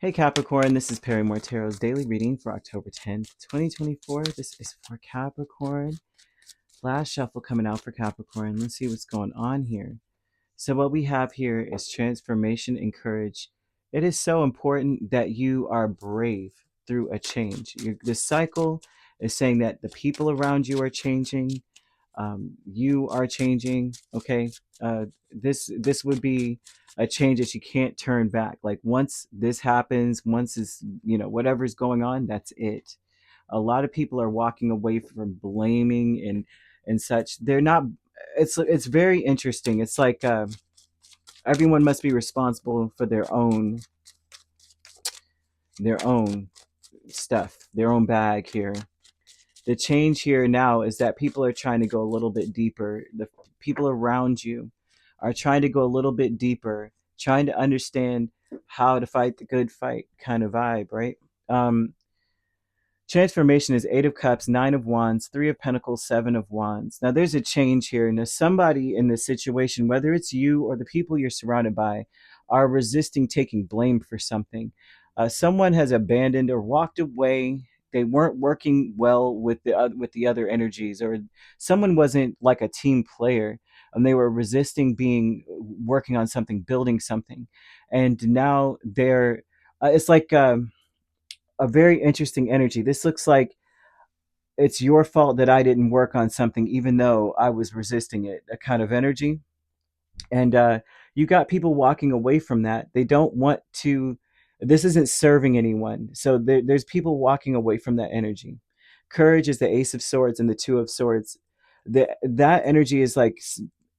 Hey Capricorn, this is Perrymore Tarot's daily reading for October 10th, 2024. This is for Capricorn. Last shuffle coming out for Capricorn. Let's see what's going on here. So what we have here is transformation and courage. It is so important that you are brave through a change. The cycle is saying that the people around you are changing. You are changing. Okay, this would be a change that you can't turn back. Like once this happens, once is whatever's going on, that's it. A lot of people are walking away from blaming and such. They're not. It's very interesting. It's like everyone must be responsible for their own stuff, their own bag here. The change here now is that people are trying to go a little bit deeper. The people around you are trying to go a little bit deeper, trying to understand how to fight the good fight kind of vibe, right? Um, Transformation is Eight of Cups, Nine of Wands, Three of Pentacles, Seven of Wands. Now there's a change here, and there's somebody in this situation, whether it's you or the people you're surrounded by, are resisting taking blame for something. Someone has abandoned or walked away. They weren't working well with the other energies, or someone wasn't like a team player, and they were resisting being working on something, building something, and now they're. It's like. A very interesting energy. This looks like it's your fault that I didn't work on something, even though I was resisting it, a kind of energy. And you got people walking away from that. They don't want to, this isn't serving anyone. So there's people walking away from that energy. Courage is the Ace of Swords and the Two of Swords. That energy is like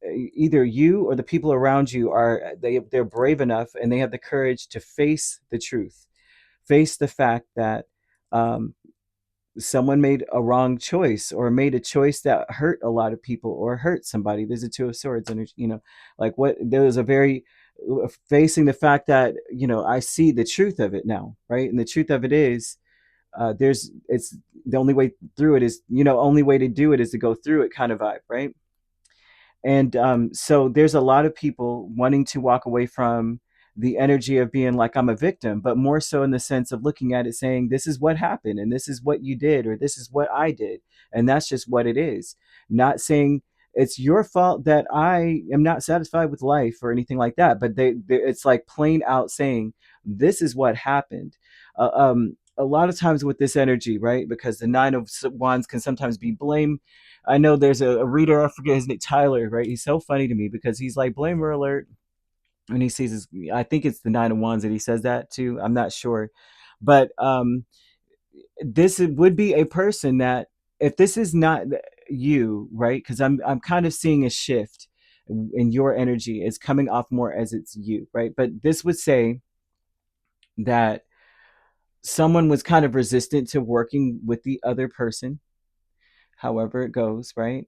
either you or the people around you they're brave enough and they have the courage to face the truth, face the fact that um, someone made a wrong choice or made a choice that hurt a lot of people or hurt somebody. There's a Two of Swords, and like what there was a very facing the fact that I see the truth of it now, right? And the truth of it is, there's it's the only way through it is only way to do it is to go through it kind of vibe, right? And so there's a lot of people wanting to walk away from the energy of being like, I'm a victim, but more so in the sense of looking at it saying, this is what happened and this is what you did, or this is what I did. And that's just what it is. Not saying it's your fault that I am not satisfied with life or anything like that. But it's like plain out saying, this is what happened. A lot of times with this energy, right? Because the Nine of Wands can sometimes be blame. I know there's a reader, I forget his name, Tyler, right? He's so funny to me because he's like, blamer alert. And he sees his, I think it's the Nine of Wands that he says that to. I'm not sure. But this would be a person that, if this is not you, right? Because I'm kind of seeing a shift in your energy. It's coming off more as it's you, right? But this would say that someone was kind of resistant to working with the other person, however it goes, right?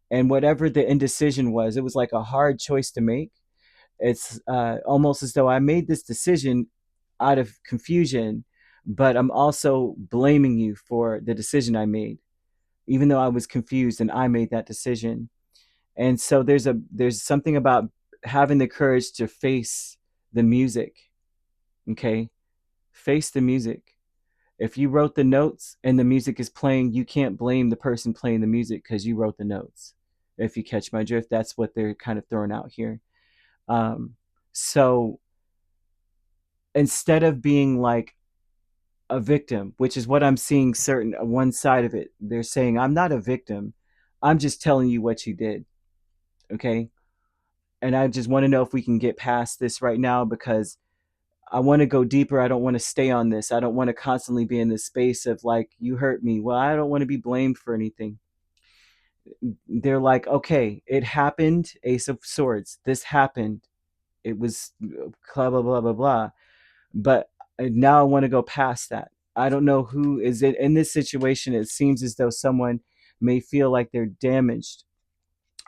And whatever the indecision was, it was like a hard choice to make. It's almost as though I made this decision out of confusion, but I'm also blaming you for the decision I made, even though I was confused and I made that decision. And so there's something about having the courage to face the music. Okay, face the music. If you wrote the notes and the music is playing, you can't blame the person playing the music because you wrote the notes. If you catch my drift, that's what they're kind of throwing out here. Um, so instead of being like a victim, which is what I'm seeing, certain one side of it, they're saying, I'm not a victim. I'm just telling you what you did. Okay. And I just want to know if we can get past this right now, because I want to go deeper. I don't want to stay on this. I don't want to constantly be in this space of like, you hurt me. Well, I don't want to be blamed for anything. They're like, okay, it happened. Ace of Swords. This happened. It was blah, blah, blah, blah, blah. But now I want to go past that. I don't know who is it in this situation. It seems as though someone may feel like they're damaged.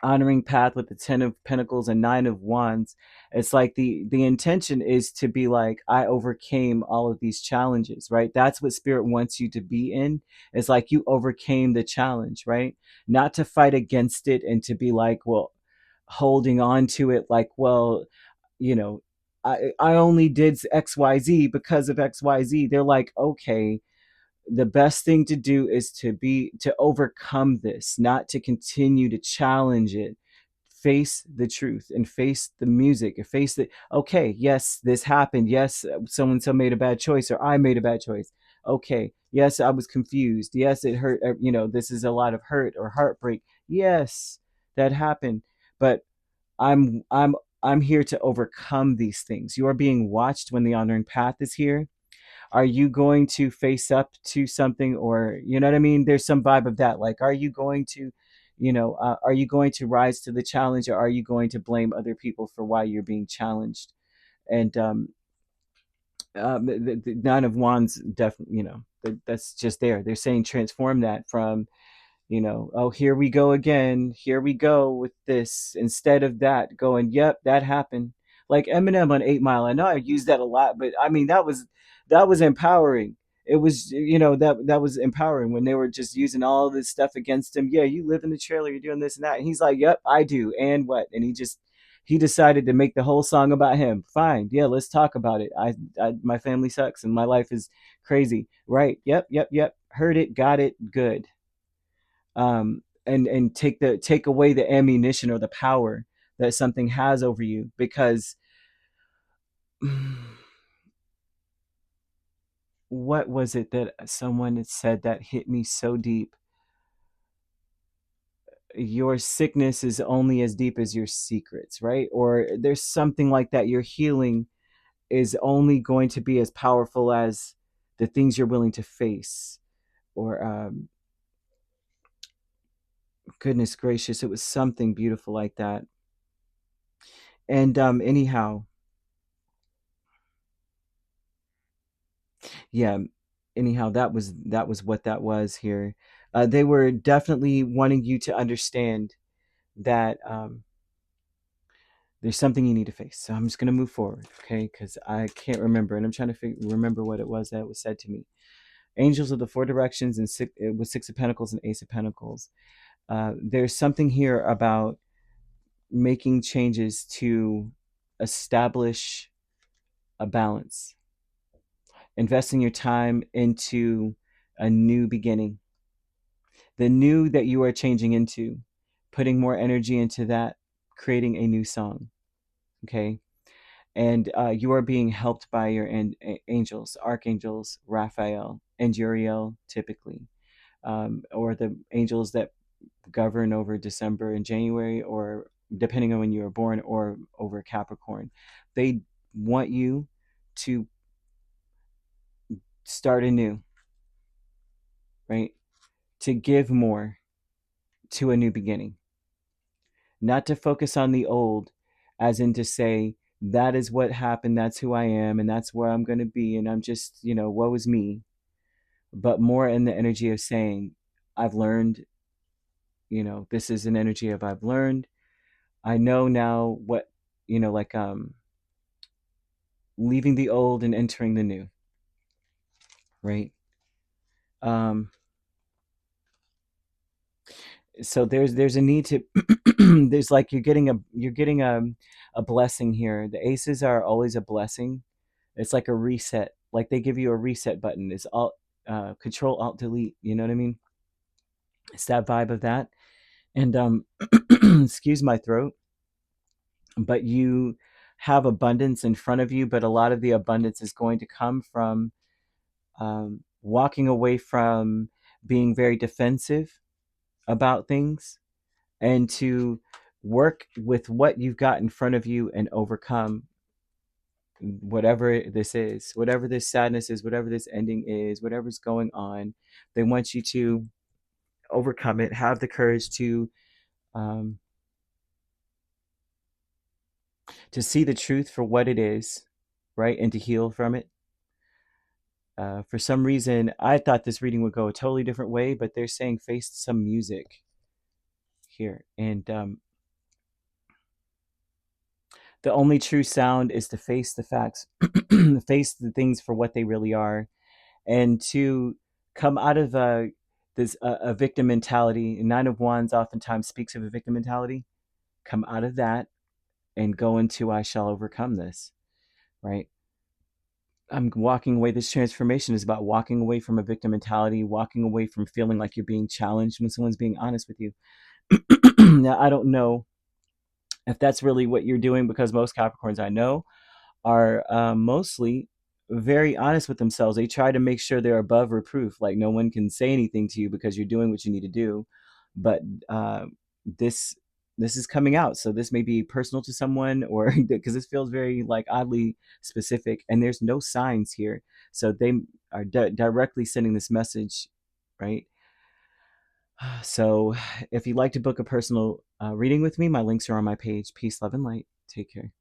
Honoring path with the Ten of Pentacles and Nine of Wands, it's like the intention is to be like, I overcame all of these challenges, right? That's what spirit wants you to be in. It's like you overcame the challenge, right? Not to fight against it and to be like, well, holding on to it like, well, you know I only did XYZ because of XYZ. They're like, okay, the best thing to do is to overcome this, not to continue to challenge it. Face the truth and face the music and face the, okay, yes, this happened. Yes, so and so made a bad choice, or I made a bad choice. Okay, yes, I was confused. Yes, it hurt. This is a lot of hurt or heartbreak. Yes, that happened. But I'm I'm I'm here to overcome these things. You are being watched when the honoring path is here. Are you going to face up to something, or you know what I mean? There's some vibe of that. Like, are you going to, are you going to rise to the challenge, or are you going to blame other people for why you're being challenged? And the Nine of Wands, definitely, that's just there. They're saying transform that from, oh, here we go again, here we go with this, instead of that going, yep, that happened. Like Eminem on 8 Mile, I know I use that a lot, but I mean, that was empowering. It was, that was empowering when they were just using all this stuff against him. Yeah, you live in the trailer, you're doing this and that, and he's like, yep, I do, and what? And he decided to make the whole song about him. Fine, yeah, let's talk about it. My family sucks and my life is crazy, right? Yep, yep, yep, heard it, got it, good. And take away the ammunition or the power that something has over you, because what was it that someone had said that hit me so deep? Your sickness is only as deep as your secrets, right? Or there's something like that. Your healing is only going to be as powerful as the things you're willing to face. Or goodness gracious, it was something beautiful like that. And anyhow, yeah, anyhow, that was what that was here. They were definitely wanting you to understand that there's something you need to face. So I'm just going to move forward, okay? Because I can't remember, and I'm trying to remember what it was that was said to me. Angels of the four directions, and with Six of Pentacles and Ace of Pentacles. There's something here about making changes to establish a balance, investing your time into a new beginning, the new that you are changing into, putting more energy into that, creating a new song. Okay. And you are being helped by your angels, archangels, Raphael and Uriel, typically, or the angels that govern over December and January, or depending on when you were born, or over Capricorn. They want you to start anew, right? To give more, to a new beginning, not to focus on the old, as in to say, that is what happened, that's who I am, and that's where I'm going to be, and I'm just, woe is me. But more in the energy of saying, I've learned, this is an energy of I've learned. I know now what, like leaving the old and entering the new, right? Um, so there's a need to there's like you're getting a blessing here. The aces are always a blessing. It's like a reset, like they give you a reset button. It's all control alt delete, you know what I mean? It's that vibe of that. And excuse my throat. But you have abundance in front of you, but a lot of the abundance is going to come from walking away from being very defensive about things, and to work with what you've got in front of you and overcome whatever this is, whatever this sadness is, whatever this ending is, whatever's going on. They want you to overcome it, have the courage um, to see the truth for what it is, right, and to heal from it. For some reason, I thought this reading would go a totally different way, but they're saying face some music here. And the only true sound is to face the facts, face the things for what they really are, and to come out of a victim mentality. Nine of Wands oftentimes speaks of a victim mentality. Come out of that and go into I shall overcome this. right? I'm walking away. This transformation is about walking away from a victim mentality, walking away from feeling like you're being challenged when someone's being honest with you. Now, I don't know if that's really what you're doing, because most Capricorns I know are mostly very honest with themselves. They try to make sure they're above reproof. Like no one can say anything to you because you're doing what you need to do. But this this is coming out, so this may be personal to someone, or because this feels very like oddly specific, and there's no signs here, so they are directly sending this message, right? So if you'd like to book a personal reading with me, my links are on my page. Peace, love, and light. Take care.